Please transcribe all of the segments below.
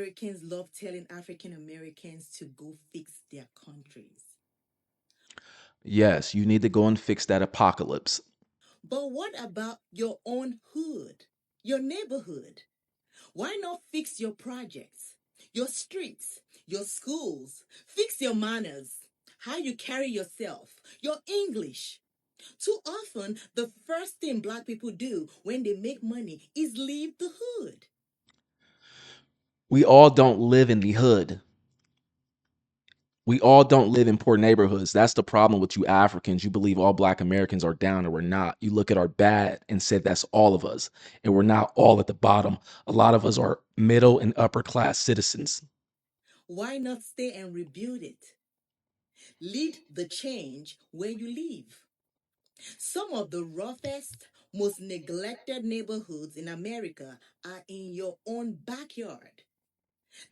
Americans love telling African Americans to go fix their countries. Yes, you need to go and fix that apocalypse. But what about your own hood, your neighborhood? Why not fix your projects, your streets, your schools? Fix your manners, how you carry yourself, your English. Too often, the first thing Black people do when they make money is leave the hood. We all don't live in the hood. We all don't live in poor neighborhoods. That's the problem with you Africans. You believe all Black Americans are down, and we're not. You look at our bad and say that's all of us, and we're not all at the bottom. A lot of us are middle and upper class citizens. Why not stay and rebuild it? Lead the change where you live. Some of the roughest, most neglected neighborhoods in America are in your own backyard.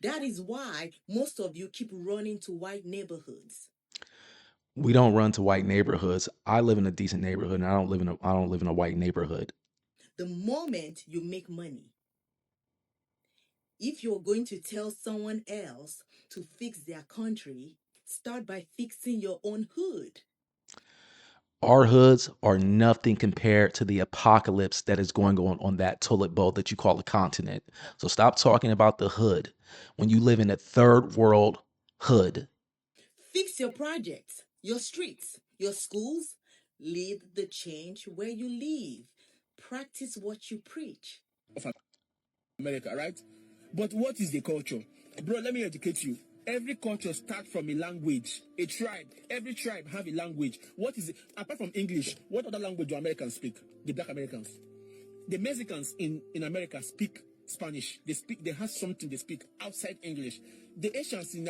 That is why most of you keep running to white neighborhoods. We don't run to white neighborhoods. I live in a decent neighborhood, and I don't live in a white neighborhood. The moment you make money, if you're going to tell someone else to fix their country, start by fixing your own hood. Our hoods are nothing compared to the apocalypse that is going on that toilet bowl that you call a continent. So stop talking about the hood when you live in a third world hood. Fix your projects, your streets, your schools. Lead the change where you live. Practice what you preach. Of America, right? But what is the culture? Bro, let me educate you. Every culture starts from a language, a tribe. Every tribe have a language. What is it? Apart from English, what other language do Americans speak? The Black Americans. The Mexicans in America speak Spanish. They have something they speak outside English. The Asians in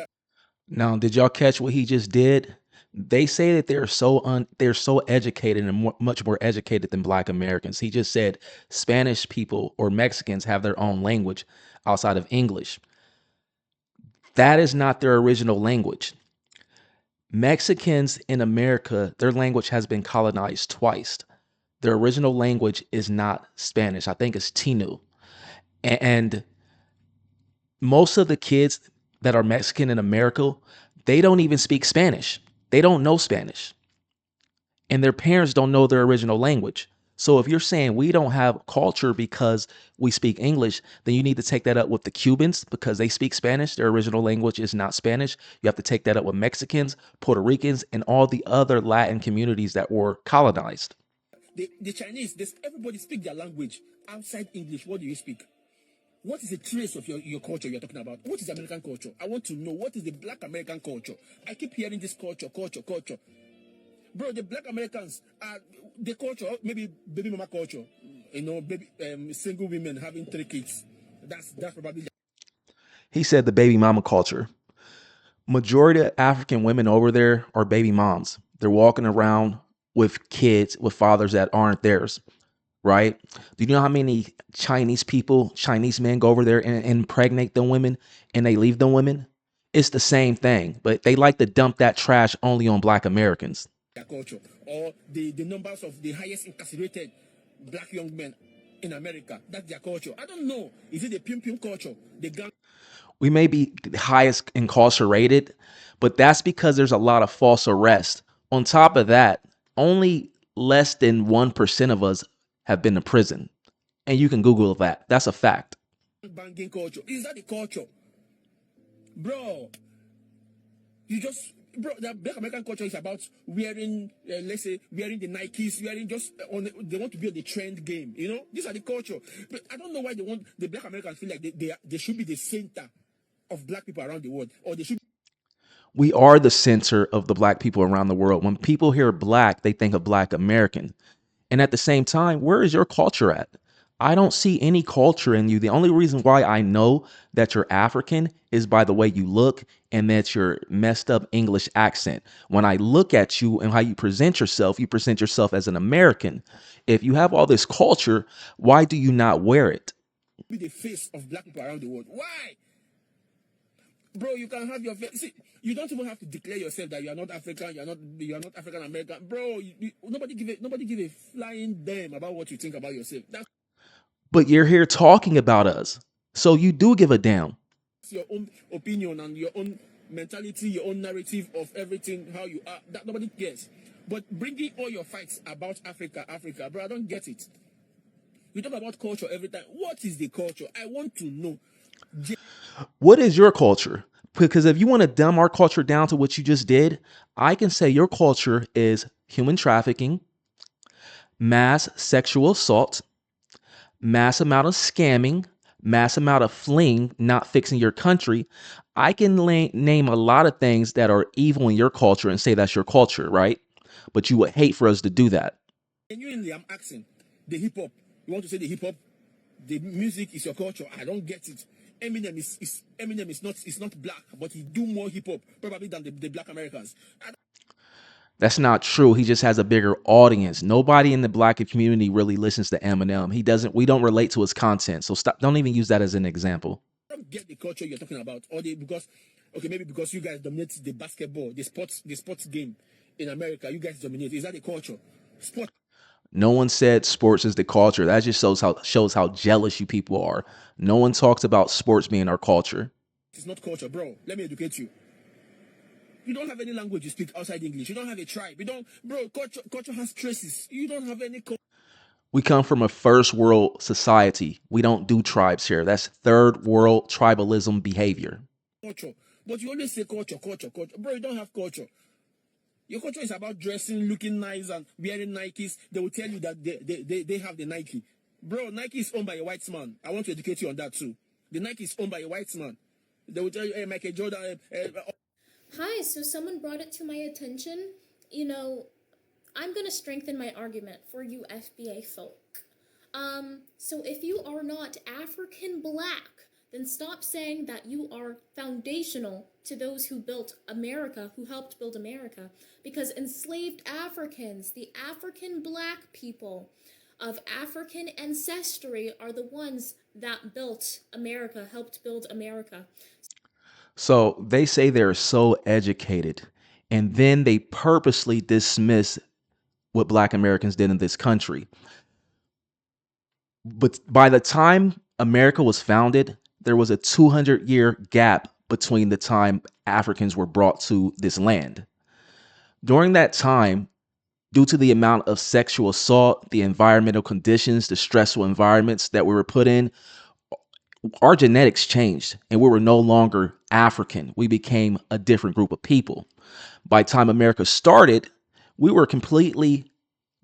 Now, did y'all catch what he just did? They say that they're so educated and much more educated than Black Americans. He just said Spanish people or Mexicans have their own language outside of English. That is not their original language. Mexicans in America, their language has been colonized twice. Their original language is not Spanish. I think it's Tinu. And most of the kids that are Mexican in America, they don't even speak Spanish. They don't know Spanish. And their parents don't know their original language. So if you're saying we don't have culture because we speak English, then you need to take that up with the Cubans because they speak Spanish. Their original language is not Spanish. You have to take that up with Mexicans, Puerto Ricans, and all the other Latin communities that were colonized. the Chinese, everybody speak their language outside English. What do you speak? What is the trace of your culture you're talking about? What is American culture? I want to know what is the Black American culture. I keep hearing this culture. Bro, the Black Americans are the culture, maybe baby mama culture. You know, baby single women having 3 kids. That's probably. He said the baby mama culture. Majority of African women over there are baby moms. They're walking around with kids with fathers that aren't theirs, right? Do you know how many Chinese men go over there and impregnate the women and they leave the women? It's the same thing, but they like to dump that trash only on Black Americans. Their culture, or the numbers of the highest incarcerated Black young men in America. That's their culture. I don't know. Is it the pum pum culture? The gang. We may be the highest incarcerated, but that's because there's a lot of false arrests. On top of that, only less than 1% of us have been to prison. And you can Google that. That's a fact. Banging culture. Is that the culture? Bro, the Black American culture is about wearing, let's say, wearing the Nikes, wearing just they want to be on the trend game, you know? These are the culture. But I don't know why the Black Americans feel like they should be the center of Black people around the world, or they should. We are the center of the Black people around the world. When people hear Black, they think of Black American. And at the same time, where is your culture at? I don't see any culture in you. The only reason why I know that you're African is by the way you look and that's your messed up English accent. When I look at you and how you present yourself as an American. If you have all this culture, why do you not wear it? Be the face of Black people around the world. Why? Bro, you can have your face. See, you don't even have to declare yourself that you are not African, you are not African American. Bro, nobody give a flying damn about what you think about yourself. That's But you're here talking about us. So you do give a damn. your own opinion and your own mentality, your own narrative of everything, how you are. That nobody cares. But bringing all your fights about Africa, bro, I don't get it. You talk about culture every time. What is the culture? I want to know. What is your culture? Because if you want to dumb our culture down to what you just did, I can say your culture is human trafficking, mass sexual assault, mass amount of scamming, mass amount of fleeing, not fixing your country. I can name a lot of things that are evil in your culture and say that's your culture, right? But you would hate for us to do that. Genuinely, I'm asking the hip hop. You want to say the hip hop? The music is your culture. I don't get it. Eminem is not black, but he do more hip hop probably than the black Americans. That's not true. He just has a bigger audience. Nobody in the black community really listens to Eminem. We don't relate to his content. So stop, don't even use that as an example. I don't get the culture you're talking about. Maybe because you guys dominate the basketball, the sports game in America, you guys dominate. Is that the culture? Sport. No one said sports is the culture. That just shows how jealous you people are. No one talks about sports being our culture. It's not culture, bro. Let me educate you. You don't have any language you speak outside English. You don't have a tribe. Culture has traces. You don't have any culture. We come from a first world society. We don't do tribes here. That's third world tribalism behavior. But you always say culture. Bro, you don't have culture. Your culture is about dressing, looking nice, and wearing Nikes. They will tell you that they have the Nike. Bro, Nike is owned by a white man. I want to educate you on that too. The Nike is owned by a white man. They will tell you, hey, Michael Jordan. Hi, so someone brought it to my attention. I'm going to strengthen my argument for you FBA folk. So if you are not African black, then stop saying that you are foundational to those who built America, who helped build America. Because enslaved Africans, the African black people of African ancestry, are the ones that built America, helped build America. So they say they're so educated, and then they purposely dismiss what Black Americans did in this country. But by the time America was founded, there was a 200-year gap between the time Africans were brought to this land. During that time, due to the amount of sexual assault, the environmental conditions, the stressful environments that we were put in, our genetics changed and we were no longer African. We became a different group of people. By the time America started, we were completely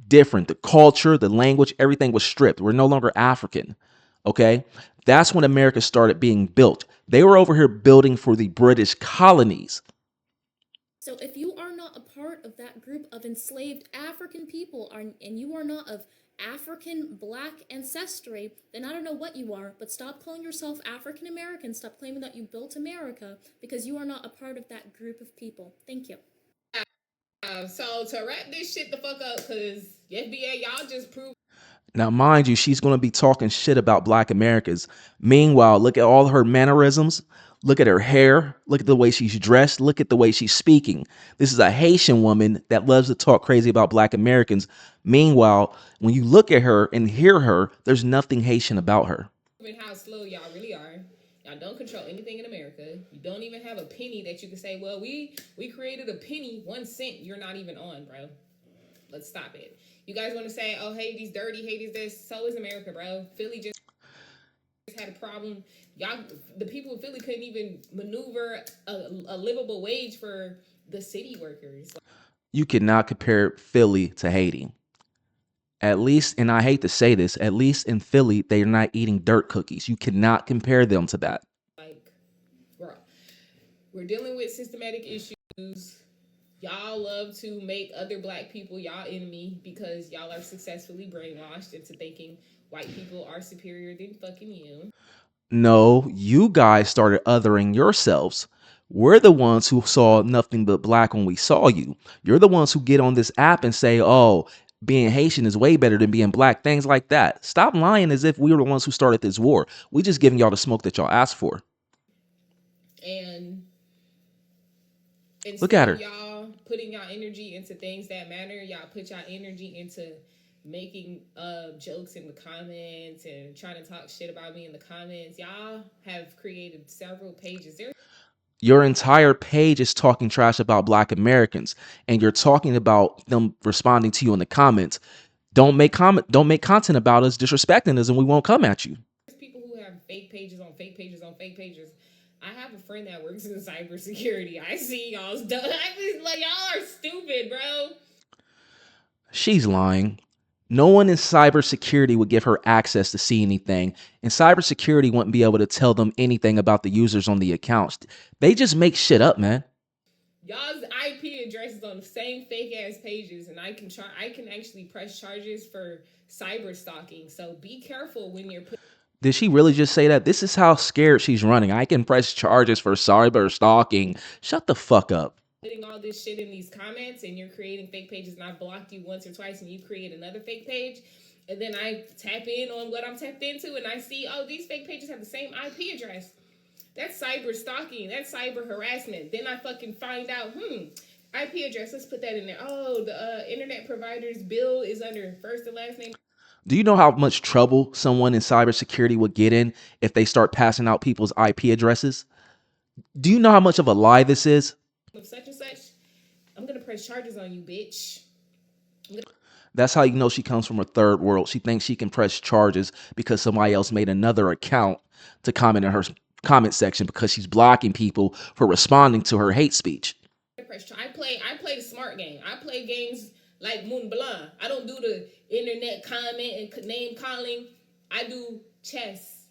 different. The culture, the language, everything was stripped. We're no longer African. Okay. That's when America started being built. They were over here building for the British colonies. So if you are not a part of that group of enslaved African people and you are not of African black ancestry, then I don't know what you are, but stop calling yourself African American. Stop claiming that you built America because you are not a part of that group of people. Thank you. So to wrap this shit the fuck up, because FBA, y'all just proved. Now, mind you, she's going to be talking shit about Black Americans. Meanwhile, look at all her mannerisms. Look at her hair. Look at the way she's dressed. Look at the way she's speaking. This is a Haitian woman that loves to talk crazy about Black Americans. Meanwhile, when you look at her and hear her, there's nothing Haitian about her. How slow y'all really are. Y'all don't control anything in America. You don't even have a penny that you can say, well, we created a penny, 1 cent you're not even on, bro. Let's stop it. You guys want to say, oh, Haiti's dirty, Haiti's this. So is America, bro. Philly just had a problem. Y'all, the people in Philly couldn't even maneuver a livable wage for the city workers. You cannot compare Philly to Haiti. At least, and I hate to say this, at least in Philly, they're not eating dirt cookies. You cannot compare them to that. Like, bro, we're dealing with systematic issues. Y'all love to make other black people y'all enemy because y'all are successfully brainwashed into thinking white people are superior than fucking you. No, you guys started othering yourselves. We're the ones who saw nothing but black when we saw you. You're the ones who get on this app and say, oh, being Haitian is way better than being black, things like that. Stop lying as if we were the ones who started this war. We just giving y'all the smoke that y'all asked for. And look at her. Y'all putting y'all energy into things that matter. Y'all put y'all energy into making jokes in the comments and trying to talk shit about me in the comments. Y'all have created several pages. Your entire page is talking trash about Black Americans, and you're talking about them responding to you in the comments. Don't make content about us disrespecting us, and we won't come at you. There's people who have fake pages on fake pages on fake pages. I have a friend that works in cybersecurity. I see y'all's done. I mean, like, y'all are stupid, bro. She's lying. No one in cybersecurity would give her access to see anything, and cybersecurity wouldn't be able to tell them anything about the users on the accounts. They just make shit up, man. Y'all's IP addresses on the same fake ass pages, and I can actually press charges for cyber stalking. So be careful when you're Did she really just say that? This is how scared she's running. I can press charges for cyber stalking. Shut the fuck up. putting all this shit in these comments, and you're creating fake pages, and I've blocked you once or twice, and you create another fake page, and then I tap in on what I'm tapped into, and I see, oh, these fake pages have the same IP address. That's cyber stalking. That's cyber harassment. Then I fucking find out, IP address. Let's put that in there. Oh, the internet provider's bill is under first and last name. Do you know how much trouble someone in cybersecurity would get in if they start passing out people's IP addresses? Do you know how much of a lie this is? Of such and such, I'm gonna press charges on you, bitch. That's how you know she comes from a third world. She thinks she can press charges because somebody else made another account to comment in her comment section because she's blocking people for responding to her hate speech. I play the smart game. I play games like Moon Blanc. I don't do the internet comment and name calling. I do chess.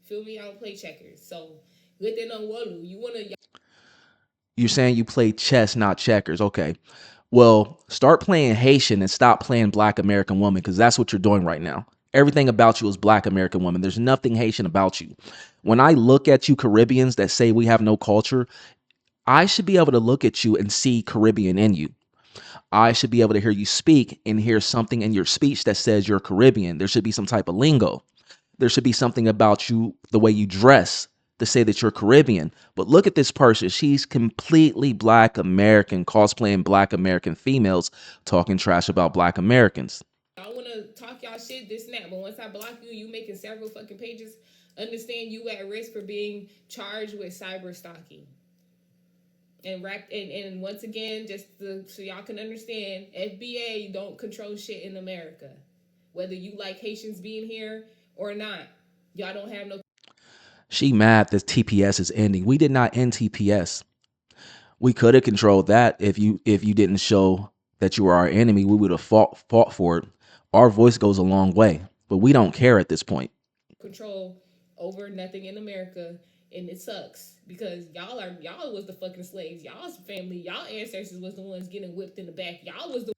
Feel me? I don't play checkers. So with that on Walu, you wanna. You're saying you play chess, not checkers. Okay. Well, start playing Haitian and stop playing Black American woman, because that's what you're doing right now. Everything about you is Black American woman. There's nothing Haitian about you. When I look at you Caribbeans that say we have no culture, I should be able to look at you and see Caribbean in you. I should be able to hear you speak and hear something in your speech that says you're Caribbean. There should be some type of lingo. There should be something about you, the way you dress, to say that you're Caribbean. But look at this person. She's completely Black American, cosplaying Black American females, talking trash about Black Americans. I want to talk y'all shit, this and that. But once I block you, you making several fucking pages. Understand you at risk for being charged with cyber stalking. And once again, so y'all can understand, FBA don't control shit in America. Whether you like Haitians being here or not, y'all don't have no. She mad that TPS is ending. We did not end TPS. We could have controlled that if you didn't show that you were our enemy. We would have fought for it. Our voice goes a long way, but we don't care at this point. Control over nothing in America, and it sucks because y'all was the fucking slaves. Y'all's family, y'all ancestors was the ones getting whipped in the back. Y'all was the.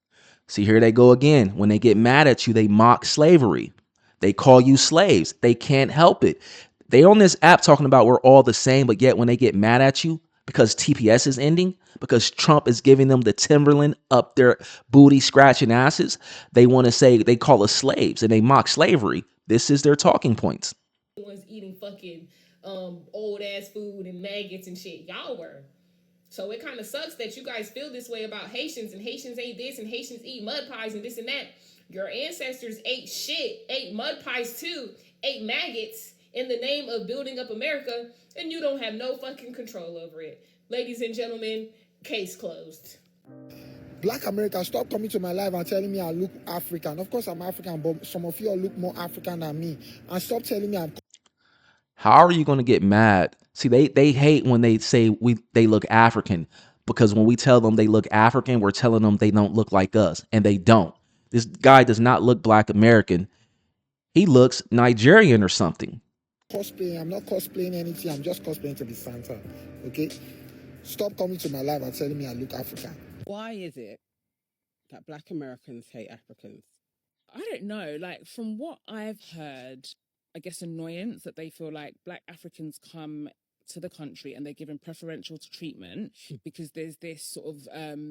See, here they go again. When they get mad at you, they mock slavery. They call you slaves. They can't help it. They on this app talking about we're all the same, but yet when they get mad at you because TPS is ending, because Trump is giving them the Timberland up their booty scratching asses, they want to say they call us slaves and they mock slavery. This is their talking points. Ones eating fucking old ass food and maggots and shit. Y'all were. So it kind of sucks that you guys feel this way about Haitians, and Haitians ain't this, and Haitians eat mud pies and this and that. Your ancestors ate shit, ate mud pies too, ate maggots in the name of building up America, and you don't have no fucking control over it. Ladies and gentlemen, case closed. Black America, stop coming to my life and telling me I look African. Of course I'm African, but some of you all look more African than me. And stop telling me I'm. How are you going to get mad? See, they hate when they say they look African, because when we tell them they look African, we're telling them they don't look like us, and they don't. This guy does not look Black American. He looks Nigerian or something. Cosplaying. I'm not cosplaying anything. I'm just cosplaying to be Santa. Okay? Stop coming to my life and telling me I look African. Why is it that Black Americans hate Africans? I don't know. Like, from what I've heard, I guess annoyance that they feel like Black Africans come to the country and they're given preferential treatment because there's this sort of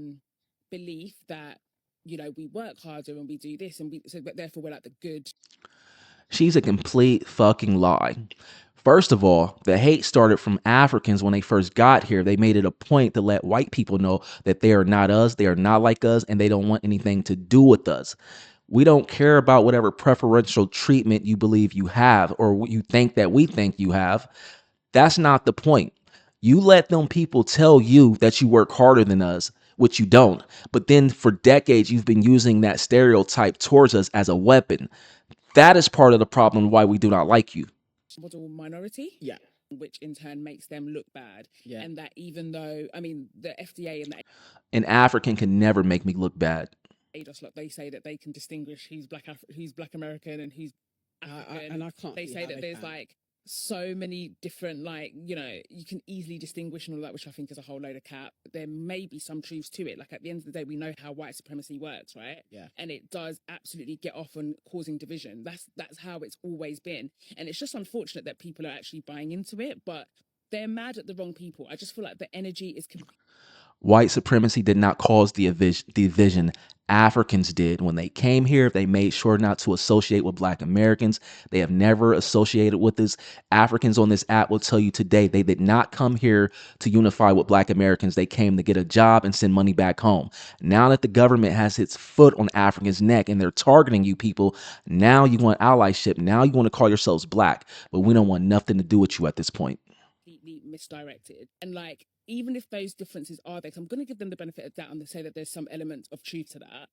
belief that, you know, we work harder and we do this and but therefore we're like the good. She's a complete fucking lie. First of all, the hate started from Africans when they first got here. They made it a point to let white people know that they are not us, they are not like us, and they don't want anything to do with us. We don't care about whatever preferential treatment you believe you have or what you think that we think you have. That's not the point. You let them people tell you that you work harder than us, which you don't. But then for decades, you've been using that stereotype towards us as a weapon. That is part of the problem why we do not like you. Model minority. Yeah. Which in turn makes them look bad. Yeah. And that even though, I mean, the FDA and the An African can never make me look bad. ADOS, like, they say that they can distinguish who's Black American and who's African. And I can't. They see say how that they there's can. like so many different, like, you know, you can easily distinguish and all that, which I think is a whole load of cap. There may be some truths to it. Like, at the end of the day, we know how white supremacy works, right? Yeah. And it does absolutely get off on causing division. That's how it's always been. And it's just unfortunate that people are actually buying into it, but they're mad at the wrong people. I just feel like the energy is White supremacy did not cause the division. Africans did. When they came here, they made sure not to associate with Black Americans. They have never associated with us. Africans on this app will tell you today they did not come here to unify with Black Americans. They came to get a job and send money back home. Now that the government has its foot on Africans' neck and they're targeting you people, now you want allyship. Now you want to call yourselves Black, but we don't want nothing to do with you at this point. completely misdirected. And like, even if those differences are there, 'cause I'm going to give them the benefit of doubt and say that there's some element of truth to that.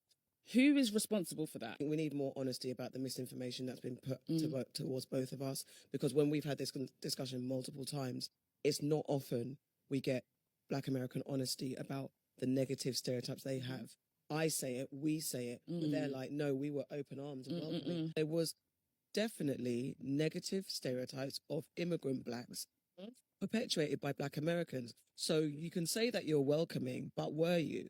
Who is responsible for that? We need more honesty about the misinformation that's been put towards both of us. Because when we've had this discussion multiple times, it's not often we get Black American honesty about the negative stereotypes they have. I say it, we say it, but they're like, no, we were open arms and welcoming. There was definitely negative stereotypes of immigrant Blacks perpetuated by Black Americans. So you can say that you're welcoming, but were you?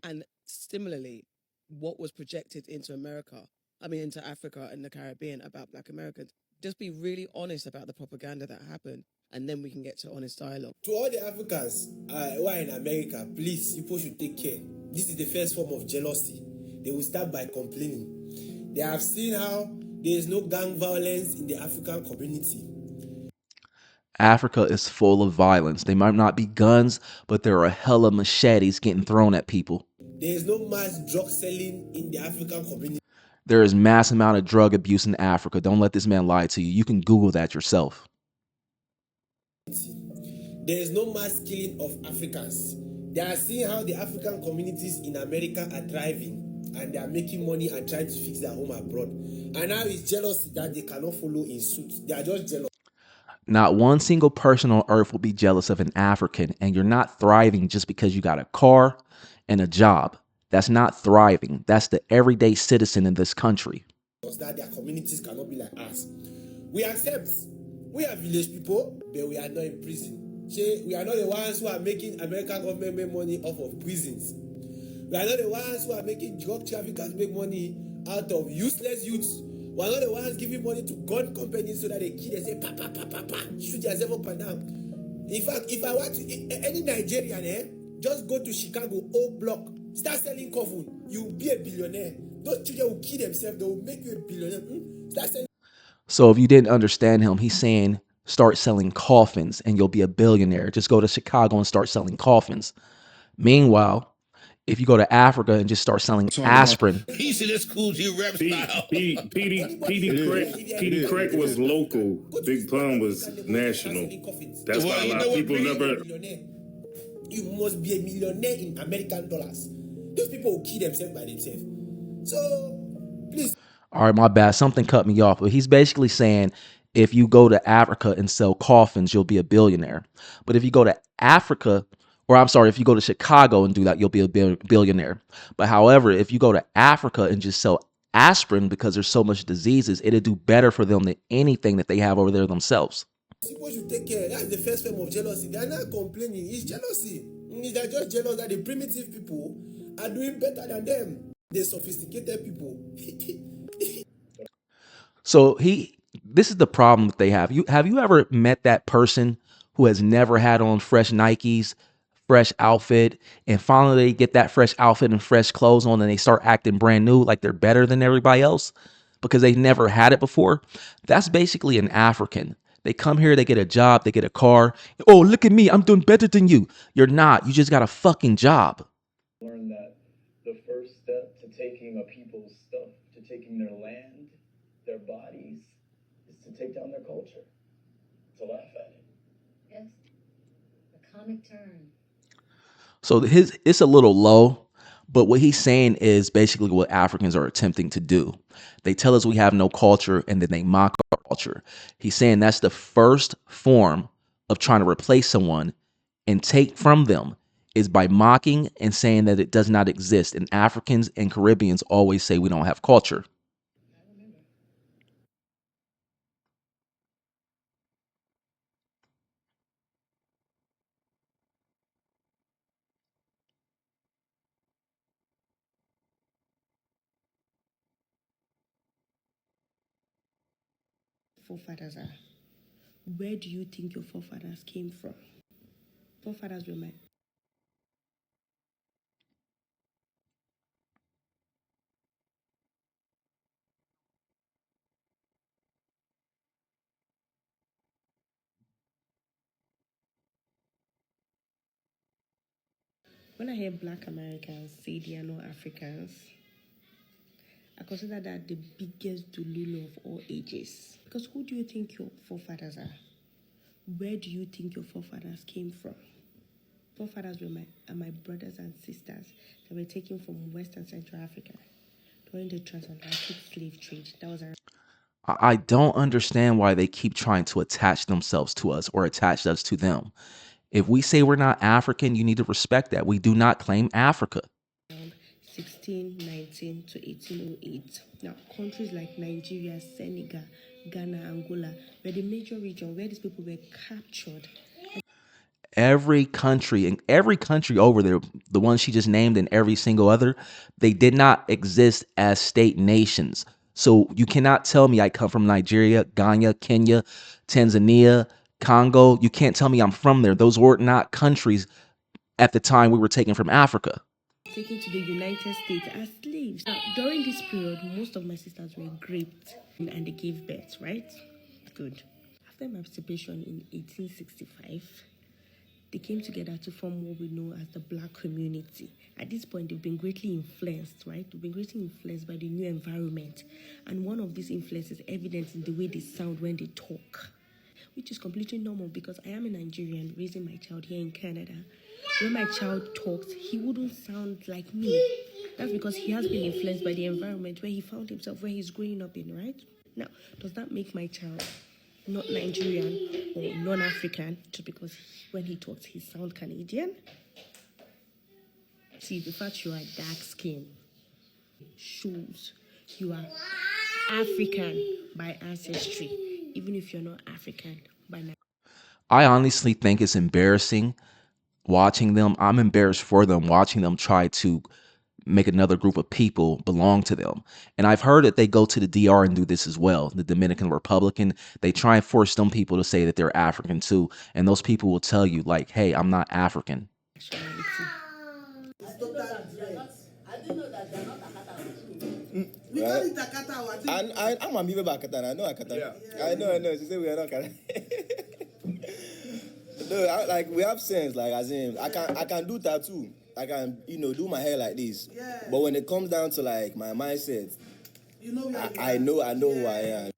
And similarly, what was projected into into Africa and the Caribbean about Black Americans. Just be really honest about the propaganda that happened, and then we can get to honest dialogue. To all the Africans who are in America, please, people should take care. This is the first form of jealousy. They will start by complaining. They have seen how there is no gang violence in the African community. Africa is full of violence. They might not be guns, but there are a hell of machetes getting thrown at people. There is no mass drug selling in the African community. There is mass amount of drug abuse in Africa. Don't let this man lie to you. You can Google that yourself. There is no mass killing of Africans. They are seeing how the African communities in America are thriving and they are making money and trying to fix their home abroad. And now it's jealousy that they cannot follow in suit. They are just jealous. Not one single person on earth will be jealous of an African, and you're not thriving just because you got a car and a job. That's not thriving. That's the everyday citizen in this country. That their communities cannot be like us. We accept. We are village people, but we are not in prison. We are not the ones who are making American government make money off of prisons. We are not the ones who are making drug traffickers make money out of useless youths. We are not the ones giving money to gun companies so that they kill and say, pa, pa, pa, pa, pa, shoot yourself up and down. In fact, if I want to, any Nigerian, just go to Chicago, O Block, start selling coffin, you'll be a billionaire. Those children will kill themselves, they will make you a billionaire. Start selling. So if you didn't understand him, he's saying start selling coffins and you'll be a billionaire. Just go to Chicago and start selling coffins. Meanwhile, if you go to Africa and just start selling aspirin. He said that's cool G rap style. PD Crack was local. Big Pun was national. That's why a lot of people never. You must be a millionaire in American dollars. Those people will kill themselves by themselves. So, please. All right, my bad. Something cut me off. But he's basically saying if you go to Africa and sell coffins, you'll be a billionaire. But if you go to Africa, or I'm sorry, if you go to Chicago and do that, you'll be a billionaire. But however, if you go to Africa and just sell aspirin because there's so much diseases, it'll do better for them than anything that they have over there themselves. People should take care. That's the first form of jealousy. They are not complaining. It's jealousy. They're just jealous that the primitive people are doing better than them. The sophisticated people. So this is the problem that they have. Have you ever met that person who has never had on fresh Nikes, fresh outfit, and finally they get that fresh outfit and fresh clothes on and they start acting brand new like they're better than everybody else because they've never had it before? That's basically an African. They come here, they get a job, they get a car. Oh, look at me, I'm doing better than you. You're not. You just got a fucking job. Learn that the first step to taking a people's stuff, to taking their land, their bodies, is to take down their culture, to laugh at it. Yes, a comic turn. So it's a little low, but what he's saying is basically what Africans are attempting to do. They tell us we have no culture and then they mock our culture. He's saying that's the first form of trying to replace someone and take from them is by mocking and saying that it does not exist. And Africans and Caribbeans always say we don't have culture. Forefathers are. Where do you think your forefathers came from? Forefathers were my. When I hear Black Americans say they are not Africans, I consider that the biggest Dululu of all ages. Because who do you think your forefathers are? Where do you think your forefathers came from? Forefathers were my brothers and sisters that were taken from West and Central Africa during the transatlantic slave trade. That was I don't understand why they keep trying to attach themselves to us or attach us to them. If we say we're not African, you need to respect that. We do not claim Africa. 1619 to 1808. Now, countries like Nigeria, Senegal, Ghana, Angola were the major region where these people were captured. Every country over there, the ones she just named and every single other, they did not exist as state nations. So you cannot tell me I come from Nigeria, Ghana, Kenya, Tanzania, Congo. You can't tell me I'm from there. Those were not countries at the time we were taken from Africa. Taken to the United States as slaves. Now, during this period, most of my sisters were raped and they gave birth, right? Good. After emancipation in 1865, they came together to form what we know as the Black community. At this point, they've been greatly influenced, right? They've been greatly influenced by the new environment. And one of these influences is evident in the way they sound when they talk, which is completely normal because I am a Nigerian raising my child here in Canada. When my child talks, he wouldn't sound like me. That's because he has been influenced by the environment where he found himself, where he's growing up in, right? Now, does that make my child not Nigerian or non-African just because when he talks, he sounds Canadian? See, the fact you are dark skin shows you are African by ancestry, even if you're not African by now. I honestly think it's embarrassing watching them. I'm embarrassed for them watching them try to make another group of people belong to them. And I've heard that they go to the DR and do this as well. The Dominican Republic, they try and force them people to say that they're African too. And those people will tell you like, hey, I'm not African. Right? I'm a Miva Bakatan. I know Akatan. Yeah. I know. She said we are not Akatan. No, we have sense. Like, as in, I can do tattoo. I can, do my hair like this. Yeah. But when it comes down to like my mindset, I know who I am.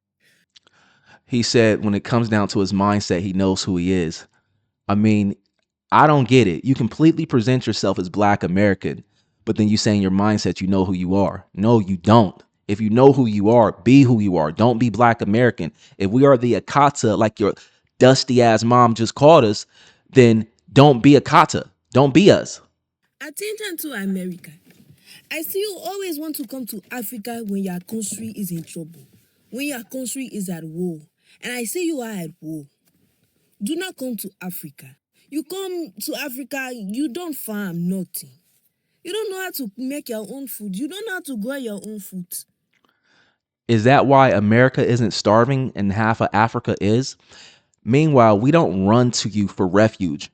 He said when it comes down to his mindset, he knows who he is. I mean, I don't get it. You completely present yourself as Black American, but then you say in your mindset you know who you are. No, you don't. If you know who you are, be who you are. Don't be Black American. If we are the Akata, like your dusty ass mom just called us, then don't be Akata. Don't be us. Attention to America. I see you always want to come to Africa when your country is in trouble, when your country is at war. And I say you are at war. Do not come to Africa. You come to Africa, you don't farm nothing. You don't know how to make your own food. You don't know how to grow your own food. Is that why America isn't starving and half of Africa is? Meanwhile, we don't run to you for refuge.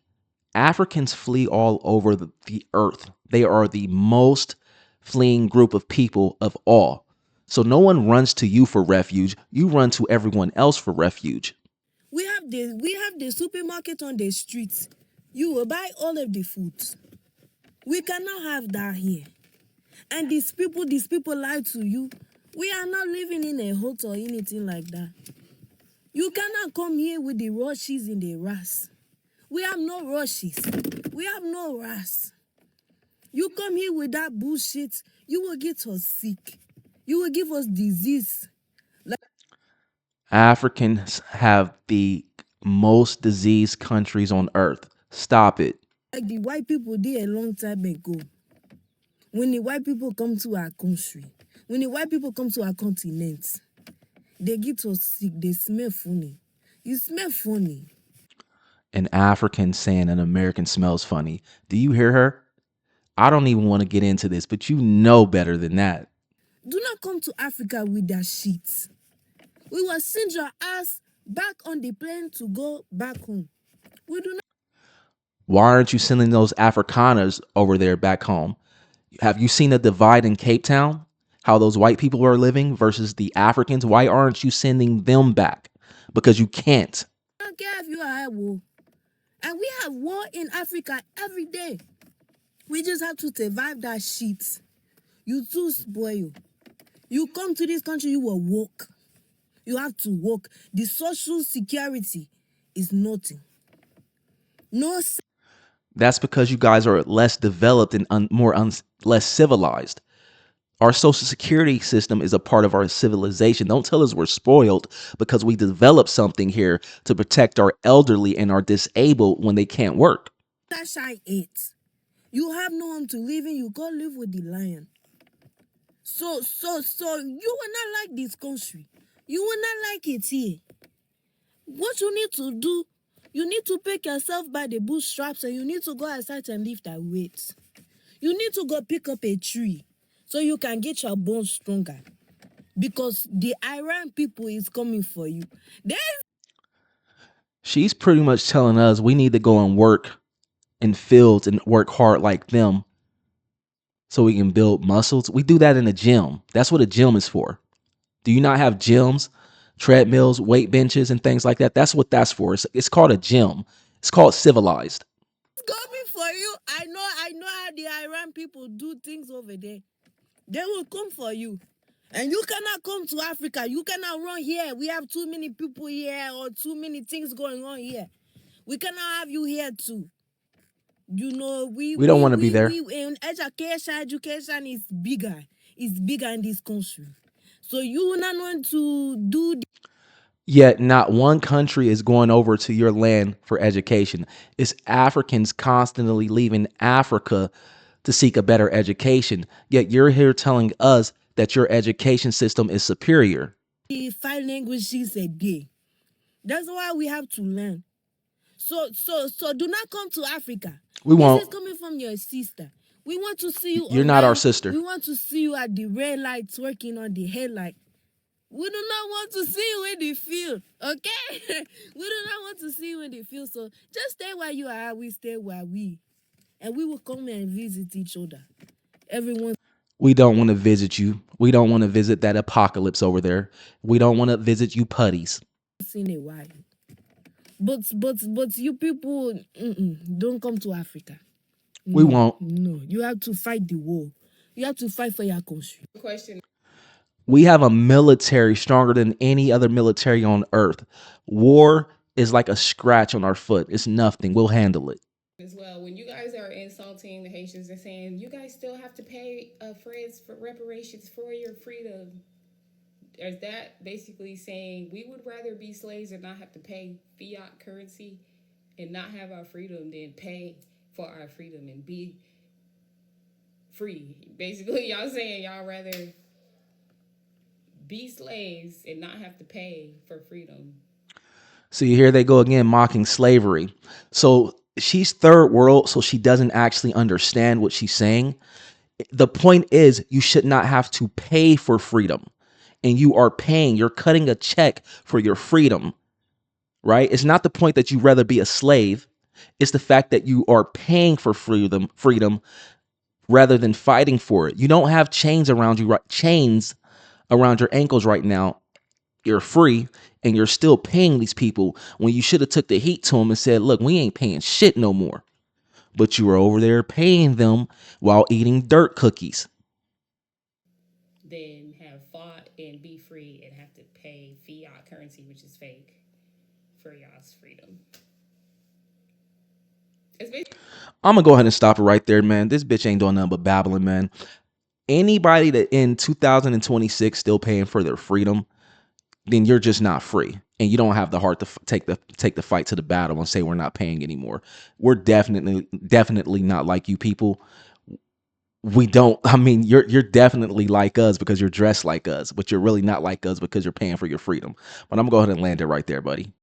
Africans flee all over the earth. They are the most fleeing group of people of all. So no one runs to you for refuge. You run to everyone else for refuge. We have the supermarket on the streets. You will buy all of the food. We cannot have that here. And these people lie to you. We are not living in a hut or anything like that. You cannot come here with the rushes in the ras. We have no rushes. We have no ras. You come here with that bullshit, you will get us sick. You will give us disease. Africans have the most diseased countries on earth. Stop it. Like the white people did a long time ago. When the white people come to our country, when the white people come to our continent, they get us sick. They smell funny. You smell funny. An African saying an American smells funny. Do you hear her? I don't even want to get into this, but you know better than that. Do not come to Africa with that shit. We will send your ass back on the plane to go back home. We do not. Why aren't you sending those Afrikaners over there back home? Have you seen the divide in Cape Town? How those white people are living versus the Africans? Why aren't you sending them back? Because you can't. I don't care if you are at war. And we have war in Africa every day. We just have to survive that shit. You too spoil. You come to this country, you will work. You have to work. The social security is nothing. No. That's because you guys are less developed and less civilized. Our social security system is a part of our civilization. Don't tell us we're spoiled because we developed something here to protect our elderly and our disabled when they can't work. That's it. You have no one to live in. You go live with the lion. So you will not like this country. You will not like it here. What you need to do, you need to pick yourself by the bootstraps and you need to go outside and lift that weight. You need to go pick up a tree so you can get your bones stronger. Because the Iran people is coming for you. She's pretty much telling us we need to go and work in fields and work hard like them so we can build muscles. We do that in a gym. That's what a gym is for. Do you not have gyms, treadmills, weight benches, and things like that? That's what that's for. It's called a gym. It's called civilized. It's coming for you. I know how the Iran people do things over there. They will come for you. And you cannot come to Africa. You cannot run here. We have too many people here or too many things going on here. We cannot have you here too. You know, we don't want to be there. Education is bigger. It's bigger in this country. So you will not want to do. Yet not one country is going over to your land for education. It's Africans constantly leaving Africa to seek a better education. Yet you're here telling us that your education system is superior. 5 languages a day. That's why we have to learn. So do not come to Africa. We won't. This is coming from your sister. We want to see you. You're not our sister. We want to see you at the red lights working on the headlight. We do not want to see you in the field, okay? We do not want to see you in the field. So just stay where you are. We stay where we. And we will come and visit each other. Everyone. We don't want to visit you. We don't want to visit that apocalypse over there. We don't want to visit you putties. In a while. But you people don't come to Africa. We won't. No, you have to fight the war. You have to fight for your country. Question. We have a military stronger than any other military on earth. War is like a scratch on our foot. It's nothing. We'll handle it. As well, when you guys are insulting the Haitians and saying you guys still have to pay France for reparations for your freedom, is that basically saying we would rather be slaves and not have to pay fiat currency and not have our freedom than pay for our freedom and be free? Basically, y'all saying y'all rather be slaves and not have to pay for freedom. See, here they go again, mocking slavery. So she's third world, so she doesn't actually understand what she's saying. The point is, you should not have to pay for freedom. And you are paying, you're cutting a check for your freedom, right? It's not the point that you'd rather be a slave. It's the fact that you are paying for freedom rather than fighting for it. You don't have chains around you, chains around your ankles right now. You're free and you're still paying these people when you should have took the heat to them and said, look, we ain't paying shit no more. But you were over there paying them while eating dirt cookies. than have fought and be free and have to pay fiat currency, which is fake, for y'all's freedom. I'm gonna go ahead and stop it right there, man. This bitch ain't doing nothing but babbling, man. Anybody that in 2026 still paying for their freedom, then you're just not free, and you don't have the heart to take the fight to the battle and say we're not paying anymore. We're definitely not like you people. We don't. I mean, you're definitely like us because you're dressed like us, but you're really not like us because you're paying for your freedom. But I'm gonna go ahead and land it right there, buddy.